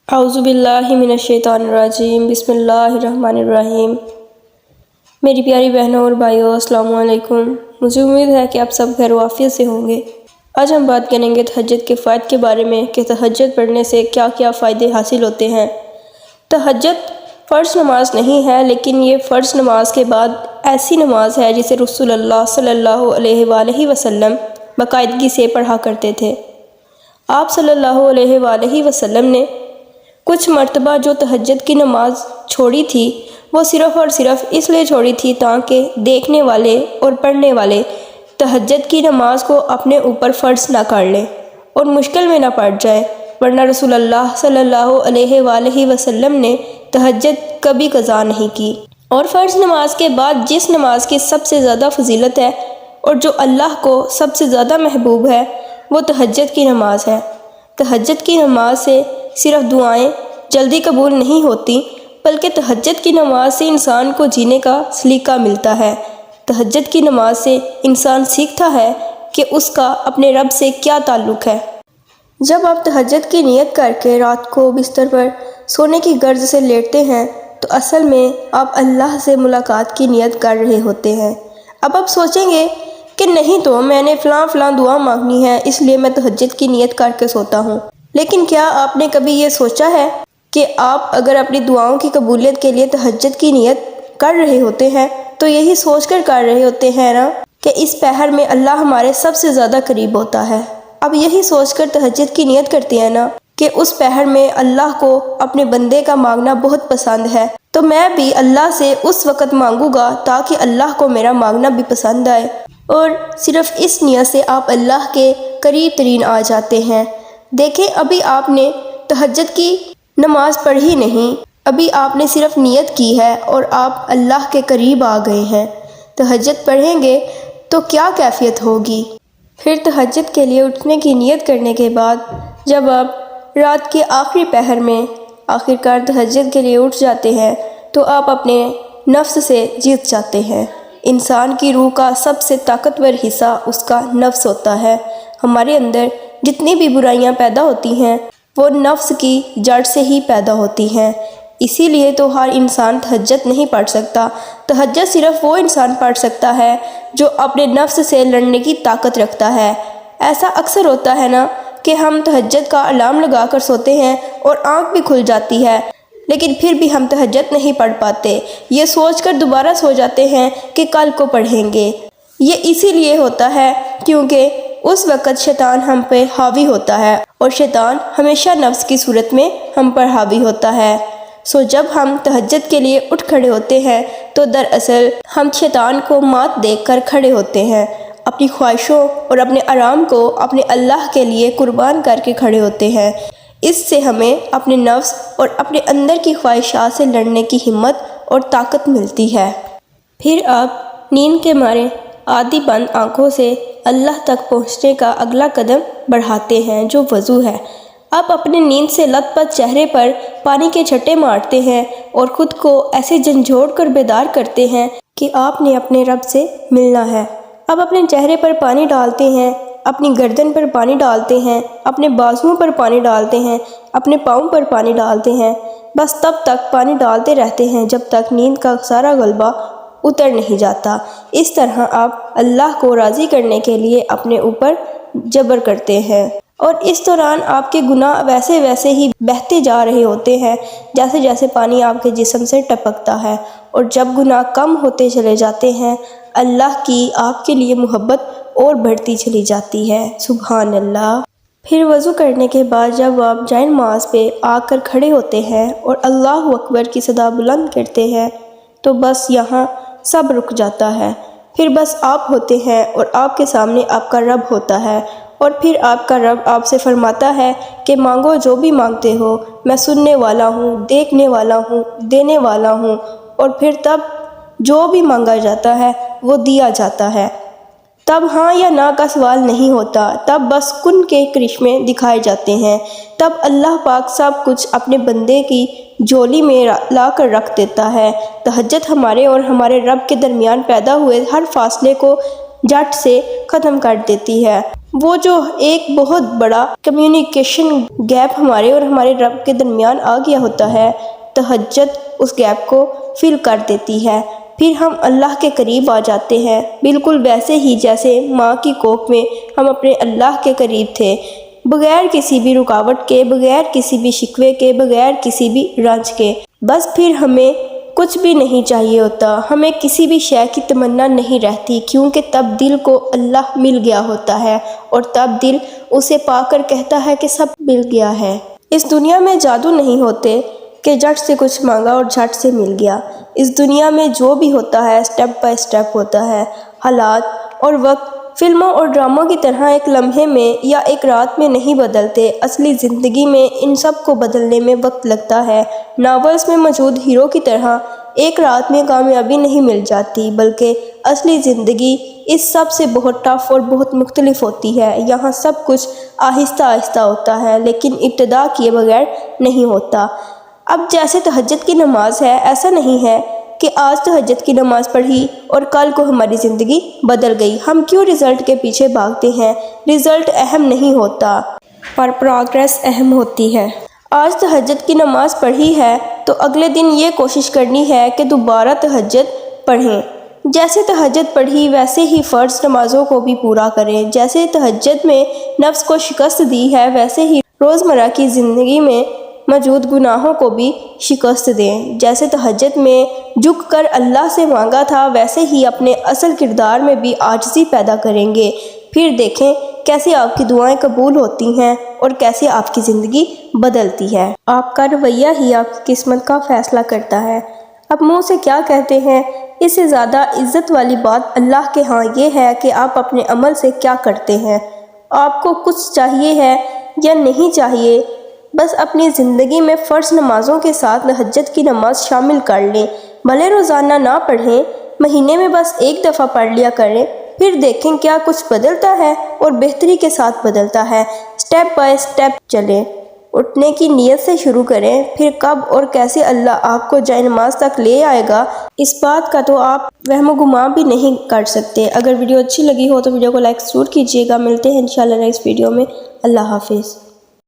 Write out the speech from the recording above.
اعوذ باللہ من الشیطان الرجیم، بسم اللہ الرحمن الرحیم۔ میری پیاری بہنوں اور بھائیوں، السلام علیکم۔ مجھے امید ہے کہ آپ سب خیر و عافیت سے ہوں گے۔ آج ہم بات کریں گے تہجد کے فوائد کے بارے میں کہ تہجد پڑھنے سے کیا کیا فائدے حاصل ہوتے ہیں۔ تہجد فرض نماز نہیں ہے، لیکن یہ فرض نماز کے بعد ایسی نماز ہے جسے رسول اللہ صلی اللہ علیہ وآلہ وسلم باقاعدگی سے پڑھا کرتے تھے۔ آپ صلی اللہ علیہ وآلہ وسلم نے کچھ مرتبہ جو تہجد کی نماز چھوڑی تھی وہ صرف اور صرف اس لیے چھوڑی تھی تاکہ دیکھنے والے اور پڑھنے والے تہجد کی نماز کو اپنے اوپر فرض نہ کر لیں اور مشکل میں نہ پڑ جائے، ورنہ رسول اللہ صلی اللہ علیہ وآلہ وسلم نے تہجد کبھی قضا نہیں کی۔ اور فرض نماز کے بعد جس نماز کی سب سے زیادہ فضیلت ہے اور جو اللہ کو سب سے زیادہ محبوب ہے وہ تہجد کی نماز ہے۔ تہجد کی نماز سے صرف دعائیں جلدی قبول نہیں ہوتی، بلکہ تہجد کی نماز سے انسان کو جینے کا سلیقہ ملتا ہے۔ تہجد کی نماز سے انسان سیکھتا ہے کہ اس کا اپنے رب سے کیا تعلق ہے۔ جب آپ تہجد کی نیت کر کے رات کو بستر پر سونے کی غرض سے لیٹتے ہیں تو اصل میں آپ اللہ سے ملاقات کی نیت کر رہے ہوتے ہیں۔ اب آپ سوچیں گے کہ نہیں تو میں نے فلاں دعا مانگنی ہے، اس لیے میں تہجد کی نیت کر کے سوتا ہوں۔ لیکن کیا آپ نے کبھی یہ سوچا ہے کہ آپ اگر اپنی دعاؤں کی قبولیت کے لیے تہجد کی نیت کر رہے ہوتے ہیں تو یہی سوچ کر رہے ہوتے ہیں نا کہ اس پہر میں اللہ ہمارے سب سے زیادہ قریب ہوتا ہے۔ اب یہی سوچ کر تہجد کی نیت کرتے ہیں نا کہ اس پہر میں اللہ کو اپنے بندے کا مانگنا بہت پسند ہے، تو میں بھی اللہ سے اس وقت مانگوں گا تاکہ اللہ کو میرا مانگنا بھی پسند آئے، اور صرف اس نیت سے آپ اللہ کے قریب ترین آ جاتے ہیں۔ دیکھیں، ابھی آپ نے تہجد کی نماز پڑھی نہیں، ابھی آپ نے صرف نیت کی ہے اور آپ اللہ کے قریب آ گئے ہیں۔ تہجد پڑھیں گے تو کیا کیفیت ہوگی؟ پھر تہجد کے لیے اٹھنے کی نیت کرنے کے بعد جب آپ رات کے آخری پہر میں آخرکار تہجد کے لیے اٹھ جاتے ہیں تو آپ اپنے نفس سے جیت جاتے ہیں۔ انسان کی روح کا سب سے طاقتور حصہ اس کا نفس ہوتا ہے۔ ہمارے اندر جتنی بھی برائیاں پیدا ہوتی ہیں وہ نفس کی جڑ سے ہی پیدا ہوتی ہیں۔ اسی لیے تو ہر انسان تہجد نہیں پڑھ سکتا۔ تہجد صرف وہ انسان پڑھ سکتا ہے جو اپنے نفس سے لڑنے کی طاقت رکھتا ہے۔ ایسا اکثر ہوتا ہے نا کہ ہم تہجد کا الارم لگا کر سوتے ہیں اور آنکھ بھی کھل جاتی ہے، لیکن پھر بھی ہم تہجد نہیں پڑھ پاتے، یہ سوچ کر دوبارہ سو جاتے ہیں کہ کل کو پڑھیں گے۔ یہ اسی لیے ہوتا ہے کیونکہ اس وقت شیطان ہم پہ حاوی ہوتا ہے، اور شیطان ہمیشہ نفس کی صورت میں ہم پر حاوی ہوتا ہے۔ جب ہم تہجد کے لیے اٹھ کھڑے ہوتے ہیں تو دراصل ہم شیطان کو مات دیکھ کر کھڑے ہوتے ہیں، اپنی خواہشوں اور اپنے آرام کو اپنے اللہ کے لیے قربان کر کے کھڑے ہوتے ہیں۔ اس سے ہمیں اپنے نفس اور اپنے اندر کی خواہشات سے لڑنے کی ہمت اور طاقت ملتی ہے۔ پھر آپ نیند کے مارے آدھی بند آنکھوں سے اللہ تک پہنچنے کا اگلا قدم بڑھاتے ہیں جو وضو ہے۔ آپ اپنے نیند سے لت پت چہرے پر پانی کے چھٹے مارتے ہیں اور خود کو ایسے جھنجھوڑ کر بیدار کرتے ہیں کہ آپ نے اپنے رب سے ملنا ہے۔ آپ اپنے چہرے پر پانی ڈالتے ہیں، اپنی گردن پر پانی ڈالتے ہیں، اپنے بازوؤں پر پانی ڈالتے ہیں، اپنے پاؤں پر پانی ڈالتے ہیں، بس تب تک پانی ڈالتے رہتے ہیں جب تک نیند کا سارا غلبہ اتر نہیں جاتا۔ اس طرح آپ اللہ کو راضی کرنے کے لیے اپنے اوپر جبر کرتے ہیں، اور اس دوران آپ کے گناہ ویسے ہی بہتے جا رہے ہوتے ہیں جیسے جیسے پانی آپ کے جسم سے ٹپکتا ہے، اور جب گناہ کم ہوتے چلے جاتے ہیں اللہ کی آپ کے لیے محبت اور بڑھتی چلی جاتی ہے۔ سبحان اللہ۔ پھر وضو کرنے کے بعد جب آپ جائے نماز پہ آ کر کھڑے ہوتے ہیں اور اللہ اکبر کی صدا بلند کرتے ہیں تو بس یہاں سب رک جاتا ہے۔ پھر بس آپ ہوتے ہیں اور آپ کے سامنے آپ کا رب ہوتا ہے، اور پھر آپ کا رب آپ سے فرماتا ہے کہ مانگو جو بھی مانگتے ہو، میں سننے والا ہوں، دیکھنے والا ہوں، دینے والا ہوں، اور پھر تب جو بھی مانگا جاتا ہے وہ دیا جاتا ہے۔ تب ہاں یا نہ کا سوال نہیں ہوتا، تب بس کن کے کرشمے دکھائے جاتے ہیں۔ تب اللہ پاک سب کچھ اپنے بندے کی جھولی میں لا کر رکھ دیتا ہے۔ تہجد ہمارے اور ہمارے رب کے درمیان پیدا ہوئے ہر فاصلے کو جٹ سے ختم کر دیتی ہے۔ وہ جو ایک بہت بڑا کمیونیکیشن گیپ ہمارے اور ہمارے رب کے درمیان آ گیا ہوتا ہے، تہجد اس گیپ کو فل کر دیتی ہے، پھر ہم اللہ کے قریب آ جاتے ہیں، بالکل ویسے ہی جیسے ماں کی کوکھ میں ہم اپنے اللہ کے قریب تھے، بغیر کسی بھی رکاوٹ کے، بغیر کسی بھی شکوے کے، بغیر کسی بھی رنج کے۔ بس پھر ہمیں کچھ بھی نہیں چاہیے ہوتا، ہمیں کسی بھی شے کی تمنا نہیں رہتی، کیونکہ تب دل کو اللہ مل گیا ہوتا ہے، اور تب دل اسے پا کر کہتا ہے کہ سب مل گیا ہے۔ اس دنیا میں جادو نہیں ہوتے کہ جھٹ سے کچھ مانگا اور جھٹ سے مل گیا۔ اس دنیا میں جو بھی ہوتا ہے سٹیپ بائی سٹیپ ہوتا ہے۔ حالات اور وقت فلموں اور ڈراموں کی طرح ایک لمحے میں یا ایک رات میں نہیں بدلتے، اصلی زندگی میں ان سب کو بدلنے میں وقت لگتا ہے۔ ناولز میں موجود ہیرو کی طرح ایک رات میں کامیابی نہیں مل جاتی، بلکہ اصلی زندگی اس سب سے بہت ٹف اور بہت مختلف ہوتی ہے۔ یہاں سب کچھ آہستہ آہستہ ہوتا ہے، لیکن ابتدا کیے بغیر نہیں ہوتا۔ اب جیسے تہجد کی نماز ہے، ایسا نہیں ہے کہ آج تہجد کی نماز پڑھی اور کل کو ہماری زندگی بدل گئی۔ ہم کیوں رزلٹ کے پیچھے بھاگتے ہیں؟ رزلٹ اہم نہیں ہوتا، پر پروگریس اہم ہوتی ہے۔ آج تہجد کی نماز پڑھی ہے تو اگلے دن یہ کوشش کرنی ہے کہ دوبارہ تہجد پڑھیں۔ جیسے تہجد پڑھی ویسے ہی فرض نمازوں کو بھی پورا کریں۔ جیسے تہجد میں نفس کو شکست دی ہے، ویسے ہی روزمرہ کی زندگی میں موجود گناہوں کو بھی شکست دیں۔ جیسے تہجد میں جھک کر اللہ سے مانگا تھا، ویسے ہی اپنے اصل کردار میں بھی عاجزی پیدا کریں گے۔ پھر دیکھیں کیسے آپ کی دعائیں قبول ہوتی ہیں اور کیسے آپ کی زندگی بدلتی ہے۔ آپ کا رویہ ہی آپ کی قسمت کا فیصلہ کرتا ہے۔ اب منہ سے کیا کہتے ہیں، اس سے زیادہ عزت والی بات اللہ کے ہاں یہ ہے کہ آپ اپنے عمل سے کیا کرتے ہیں۔ آپ کو کچھ چاہیے ہے یا نہیں چاہیے، بس اپنی زندگی میں فرض نمازوں کے ساتھ تہجد کی نماز شامل کر لیں۔ بھلے روزانہ نہ پڑھیں، مہینے میں بس ایک دفعہ پڑھ لیا کریں، پھر دیکھیں کیا کچھ بدلتا ہے اور بہتری کے ساتھ بدلتا ہے۔ سٹیپ بائی سٹیپ چلیں، اٹھنے کی نیت سے شروع کریں، پھر کب اور کیسے اللہ آپ کو جائے نماز تک لے آئے گا، اس بات کا تو آپ وہم و گمان بھی نہیں کر سکتے۔ اگر ویڈیو اچھی لگی ہو تو ویڈیو کو لائک ضرور کیجیے گا۔ ملتے ہیں انشاءاللہ نیکسٹ ویڈیو میں۔ اللہ حافظ۔